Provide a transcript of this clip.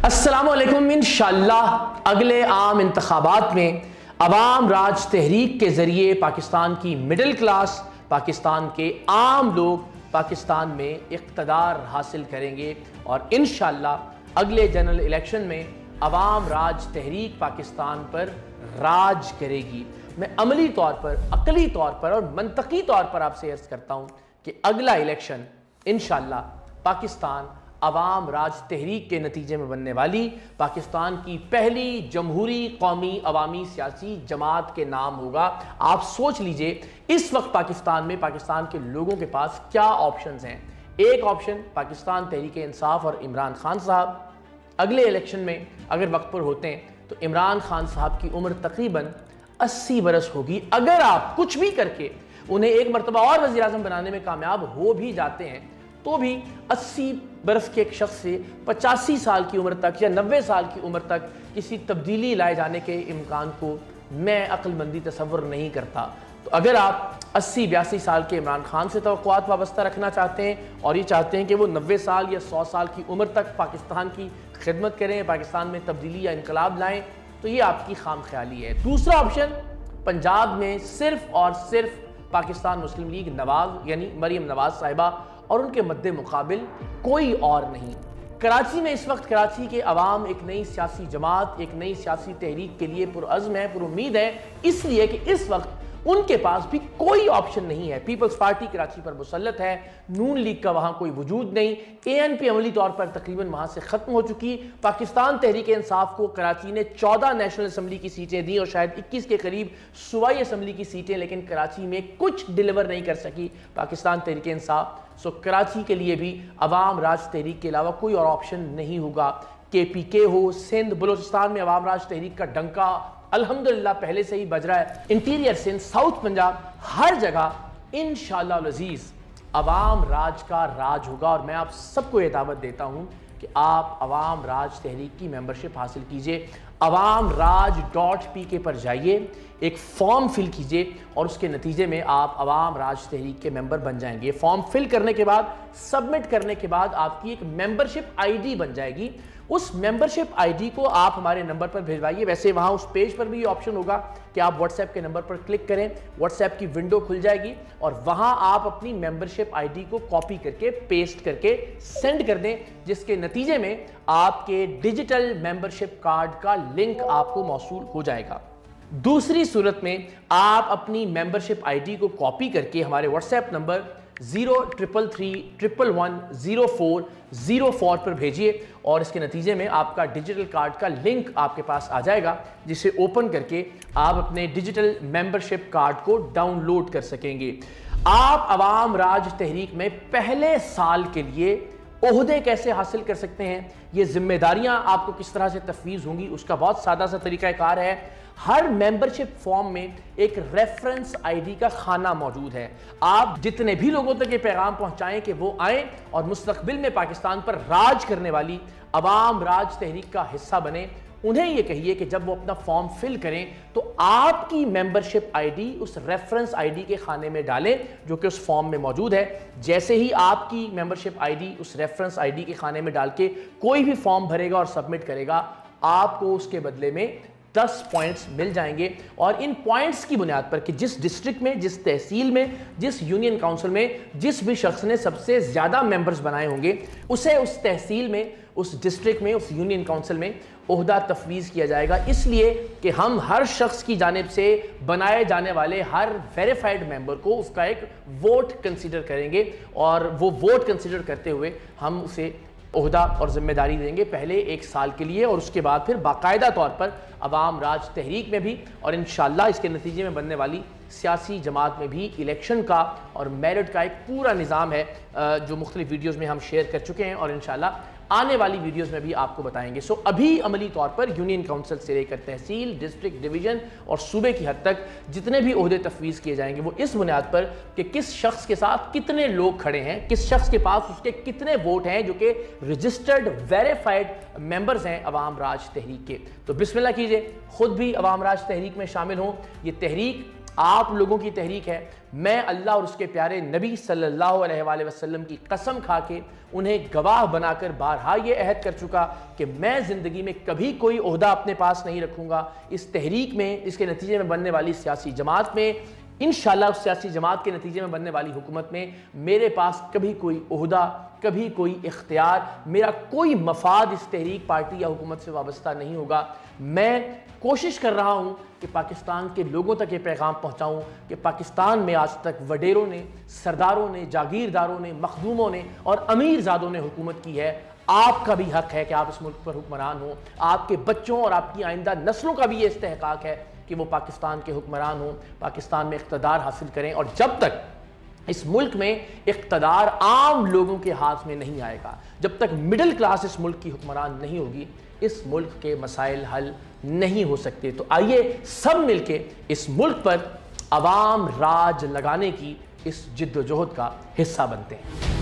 अस्सलाम वालेकुम। इंशाअल्लाह अगले आम इंतखाबात में अवाम राज तहरीक के ज़रिए पाकिस्तान की मिडिल क्लास, पाकिस्तान के आम लोग पाकिस्तान में इक़्तिदार हासिल करेंगे और इंशाअल्लाह अगले जनरल इलेक्शन में अवाम राज तहरीक पाकिस्तान पर राज करेगी। मैं अमली तौर पर, अक़ली तौर पर और मंतकी तौर पर आपसे अर्ज़ करता हूँ कि अगला इलेक्शन इंशाअल्लाह पाकिस्तान अवाम राज तहरीक के नतीजे में बनने वाली पाकिस्तान की पहली जमहूरी कौमी अवामी सियासी जमात के नाम होगा। आप सोच लीजिए इस वक्त पाकिस्तान में पाकिस्तान के लोगों के पास क्या ऑप्शंस हैं। एक ऑप्शन पाकिस्तान तहरीक इंसाफ और इमरान खान साहब अगले इलेक्शन में अगर वक्त पर होते हैं तो इमरान खान साहब की उम्र तकरीबन 80 बरस होगी। अगर आप कुछ भी करके उन्हें एक मरतबा और वज़ीर आज़म बनाने में कामयाब हो भी जाते हैं तो भी 80 बरस के एक शख्स से 85 साल की उम्र तक या 90 साल की उम्र तक किसी तब्दीली लाए जाने के इम्कान को मैं अक्लमंदी तसव्वुर नहीं करता। तो अगर आप 80-82 साल के इमरान खान से तवक्कुआत वाबस्ता रखना चाहते हैं और ये चाहते हैं कि वो 90 साल या 100 साल की उम्र तक पाकिस्तान की खिदमत करें, पाकिस्तान में तब्दीली या इनकलाब लाएं, तो ये आपकी खाम ख्याली है। दूसरा ऑप्शन, पंजाब में सिर्फ और सिर्फ पाकिस्तान मुस्लिम लीग नवाज यानी मरीम नवाज साहिबा और उनके मद्दे मुकाबिल कोई और नहीं। कराची में इस वक्त कराची के अवाम एक नई सियासी जमात, एक नई सियासी तहरीक के लिए पुरअज़्म है, पुरुम्मीद है, इसलिए कि इस वक्त उनके पास भी कोई ऑप्शन नहीं है। पीपल्स पार्टी कराची पर मुसल्लत है, नून लीग का वहाँ कोई वजूद नहीं, ANP अमली तौर पर तकरीबन वहाँ से ख़त्म हो चुकी। पाकिस्तान तहरीक इंसाफ को कराची ने 14 नेशनल असम्बली की सीटें दी और शायद 21 के करीब सूबाई असम्बली की सीटें, लेकिन कराची में कुछ डिलीवर नहीं कर सकी पाकिस्तान तहरीक इंसाफ। सो कराची के लिए भी अवाम राज तहरीक के अलावा कोई और ऑप्शन नहीं होगा। KPK हो, सिंध बलूचिस्तान में अवाम राज तहरीक का डंका अल्हम्दुलिल्लाह पहले से ही बज रहा है, इंटीरियर सिंध, साउथ पंजाब, हर जगह इंशाअल्लाह अज़ीज़ अवाम राज का राज होगा। और मैं आप सबको ये दावत देता हूँ कि आप अवाम राज तहरीक की मेंबरशिप हासिल कीजिए। awamraj.pk पर जाइए, एक फॉर्म फिल कीजिए और उसके नतीजे में आप अवाम राज तहरीक के मेंबर बन जाएंगे। फॉर्म फिल करने के बाद, सबमिट करने के बाद आपकी एक मेंबरशिप ID बन जाएगी। उस मेंबरशिप ID को आप हमारे नंबर पर भिजवाइए। वैसे वहाँ उस पेज पर भी ये ऑप्शन होगा कि आप व्हाट्सएप के नंबर पर क्लिक करें, व्हाट्सएप की विंडो खुल जाएगी और वहाँ आप अपनी मेंबरशिप ID को कॉपी करके पेस्ट करके सेंड कर दें, जिसके नतीजे में आपके डिजिटल मेंबरशिप कार्ड का लिंक आपको मौसूल हो जाएगा। दूसरी सूरत में आप अपनी मेंबरशिप ID को कॉपी करके हमारे व्हाट्सएप नंबर 0333110404 पर भेजिए और इसके नतीजे में आपका डिजिटल कार्ड का लिंक आपके पास आ जाएगा, जिसे ओपन करके आप अपने डिजिटल मेंबरशिप कार्ड को डाउनलोड कर सकेंगे। आप अवाम राज तहरीक में पहले साल के लिए ओहदे कैसे हासिल कर सकते हैं, ये जिम्मेदारियां आपको किस तरह से तफवीज़ होंगी, उसका बहुत सादा सा तरीक़ाकार है। हर मेंबरशिप फॉर्म में एक रेफरेंस ID का खाना मौजूद है। आप जितने भी लोगों तक ये पैगाम पहुंचाएं कि वो आएं और मुस्तकबिल में पाकिस्तान पर राज करने वाली अवाम राज तहरीक का हिस्सा बने, उन्हें ये कहिए कि जब वो अपना फॉर्म फिल करें तो आपकी मेंबरशिप ID उस रेफरेंस ID के खाने में डालें जो कि उस फॉर्म में मौजूद है। जैसे ही आपकी मेंबरशिप ID उस रेफरेंस ID के खाने में डाल के कोई भी फॉर्म भरेगा और सबमिट करेगा, आपको उसके बदले में 10 पॉइंट्स मिल जाएंगे। और इन पॉइंट्स की बुनियाद पर कि जिस डिस्ट्रिक्ट में, जिस तहसील में, जिस यूनियन काउंसिल में जिस भी शख्स ने सबसे ज़्यादा मेंबर्स बनाए होंगे, उसे उस तहसील में, उस डिस्ट्रिक्ट में, उस यूनियन काउंसिल में ओहदा तफवीज़ किया जाएगा। इसलिए कि हम हर शख्स की जानिब से बनाए जाने वाले हर वेरीफाइड मेंबर को उसका एक वोट कंसीडर करेंगे और वो वोट कंसीडर करते हुए हम उसे ओहदा और जिम्मेदारी देंगे पहले 1 साल के लिए और उसके बाद फिर बाकायदा तौर पर अवाम राज तहरीक में भी और इंशाअल्लाह इसके नतीजे में बनने वाली सियासी जमात में भी इलेक्शन का और मेरिट का एक पूरा निज़ाम है जो मुख्तलिफ वीडियोज़ में हम शेयर कर चुके हैं और इंशाअल्लाह आने वाली वीडियोस में भी आपको बताएंगे। सो अभी अमली तौर पर यूनियन काउंसिल से लेकर तहसील, डिस्ट्रिक्ट, डिवीजन और सूबे की हद तक जितने भी ओहदे तफवीज़ किए जाएंगे वो इस बुनियाद पर कि किस शख्स के साथ कितने लोग खड़े हैं, किस शख्स के पास उसके कितने वोट हैं जो कि रजिस्टर्ड वेरीफाइड मेंबर्स हैं अवाम राज तहरीक के। तो बिस्मिल्लाह कीजिए, खुद भी अवाम राज तहरीक में शामिल हों। ये तहरीक آپ لوگوں کی تحریک ہے۔ میں اللہ اور اس کے پیارے نبی صلی اللہ علیہ وآلہ وسلم کی قسم کھا کے انہیں گواہ بنا کر بارہا یہ عہد کر چکا کہ میں زندگی میں کبھی کوئی عہدہ اپنے پاس نہیں رکھوں گا۔ اس تحریک میں، اس کے نتیجے میں بننے والی سیاسی جماعت میں، انشاءاللہ اس سیاسی جماعت کے نتیجے میں بننے والی حکومت میں میرے پاس کبھی کوئی عہدہ، کبھی کوئی اختیار، میرا کوئی مفاد اس تحریک، پارٹی یا حکومت سے وابستہ نہیں ہوگا۔ میں کوشش کر رہا ہوں کہ پاکستان کے لوگوں تک یہ پیغام پہنچاؤں کہ پاکستان میں آج تک وڈیروں نے، سرداروں نے، جاگیرداروں نے، مخدوموں نے اور امیر زادوں نے حکومت کی ہے۔ آپ کا بھی حق ہے کہ آپ اس ملک پر حکمران ہوں۔ آپ کے بچوں اور آپ کی آئندہ نسلوں کا بھی یہ استحقاق ہے کہ وہ پاکستان کے حکمران ہوں، پاکستان میں اقتدار حاصل کریں۔ اور جب تک اس ملک میں اقتدار عام لوگوں کے ہاتھ میں نہیں آئے گا، جب تک مڈل کلاس اس ملک کی حکمران نہیں ہوگی، اس ملک کے مسائل حل نہیں ہو سکتے۔ تو آئیے سب مل کے اس ملک پر عوام راج لگانے کی اس جد و جہد کا حصہ بنتے ہیں۔